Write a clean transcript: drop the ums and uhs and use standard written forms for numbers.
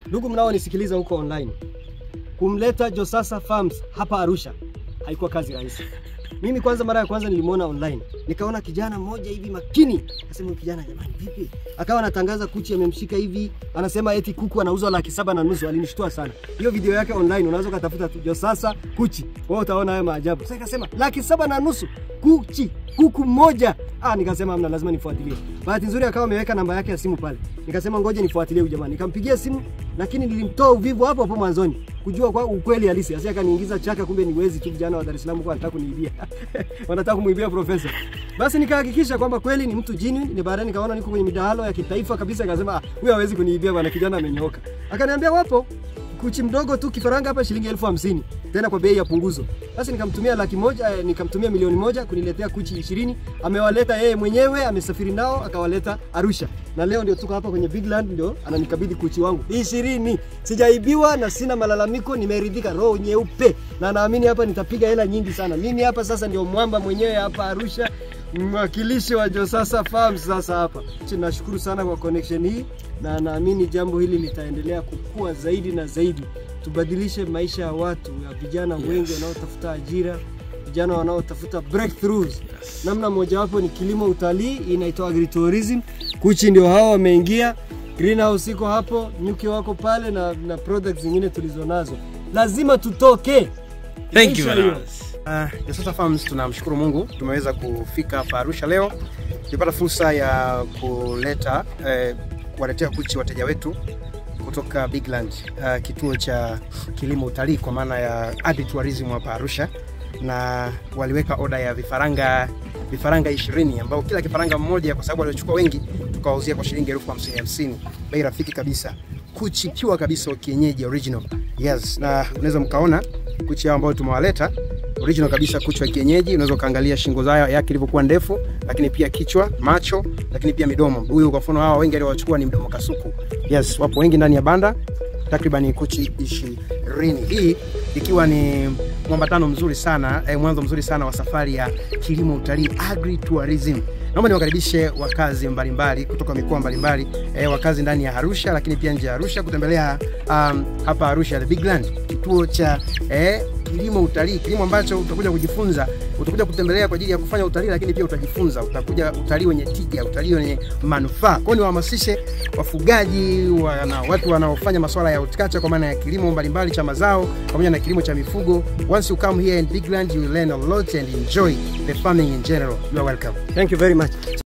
Ndugu mnaonisikiliza huko online, kumleta Josasa Farms hapa Arusha haikuwa kazi rahisi. Mimi kwanza mara ya kwanza nilimuona online, nikaona kijana mmoja hivi makini. Akasema kijana jamani vipi? Akawa anatangaza kuchi amemshika hivi, anasema eti kuku anauzwa 750,000. Alinishtua sana. Hiyo video yake online unaweza kutafuta Josasa kuchi. Wewe utaona hayo maajabu. Sasa akasema 750,000 kuchi, kuku mmoja. Nikasema amna, lazima nifuatilie. Bahati nzuri akawa ameweka namba yake ya simu pale. Nikasema ngoje nifuatilie huyu jamaa. Nikampigia simu, lakini nilimtoa uvivu hapo mwanzoni kujua kwa ukweli halisi. Sasa akaniingiza chaka, kumbe ni wezi tu vijana wa Dar es Salaam kwa anataka kuniibia. Wanataka kumuibia profesa. Basi nikahakikisha kwamba kweli ni mtu genuine. Ni baadaye nikaona niko kwenye midahalo ya kitaifa kabisa, akasema huyu hawezi kuniibia bwana, kijana amenyooka. Akaniambia wapo kuchi mdogo tu kifaranga hapa shilingi 50,000 tena kwa bei ya punguzo. Basi nikamtumia 100,000, nikamtumia 1,000,000 kuniletea kuchi 20. Amewaleta yeye mwenyewe, amesafiri nao akawaleta Arusha. Na leo ndio tuko hapa kwenye Bigland, ndio ananikabidhi kuchi wangu 20. Sijaibiwa na sina malalamiko, nimeridhika roho nyeupe. Na naamini hapa nitapiga hela nyingi sana. Mimi hapa sasa ndio mwamba mwenyewe hapa Arusha, mwakilishi wa Josasa Farms sasa hapa. Tunashukuru sana kwa connection hii na naamini jambo hili litaendelea kukua zaidi na zaidi. Tubadilishe maisha ya watu, ya vijana wengi wanaotafuta ajira, vijana wanaotafuta breakthroughs. Namna moja wapo ni kilimo utalii, inaitwa agritourism. Kuchi ndio hao wameingia. Greenhouse iko hapo, nyuki wako pale na products zingine tulizonazo. Lazima tutoke. Thank you very much. Josasa Farms tunamshukuru Mungu tumeweza kufika hapa Arusha leo. Tulipata fursa ya kuleta kuwaletea kuchi wateja wetu kutoka Bigland, kituo cha kilimo utalii kwa maana ya agritourism hapa Arusha, na waliweka oda ya vifaranga 20 ambao kila kifaranga mmoja, kwa sababu walichukua wengi, tukawauzia kwa shilingi 50,050. Bei rafiki kabisa. Kuchi pure kabisa wa kienyeji original. Yes, na unaweza mkaona kuchi ambao tumewaleta original kabisa, kuchi wa kienyeji. Unaweza kaangalia shingo zao yake ilivyokuwa ndefu, lakini pia kichwa, macho, lakini pia midomo. Huyu kwa mfano hawa wengi aliowachukua ni mdomo kasuku. Yes, wapo wengi ndani ya banda, takriban kuchi 20. Hii ikiwa ni mwambatano mzuri sana, mwanzo mzuri sana wa safari ya kilimo utalii agritourism. Naomba niwakaribishe wakazi mbalimbali kutoka mikoa mbalimbali, wakazi ndani ya Arusha lakini pia nje ya Arusha kutembelea hapa Arusha the Bigland, kituo cha kilimo utalii, kilimo ambacho utakuja kujifunza, utakuja kutembelea kwa ajili ya kufanya utalii, lakini pia utajifunza, utakuja utalii wenye tija, utalii wenye manufaa. Kwa hiyo niwahamasishe wafugaji na watu wanaofanya masuala ya horticulture kwa maana ya kilimo mbalimbali cha mazao pamoja na kilimo cha mifugo. Once you come here in Bigland, you will learn a lot and enjoy the farming in general. You are welcome. Thank you very much.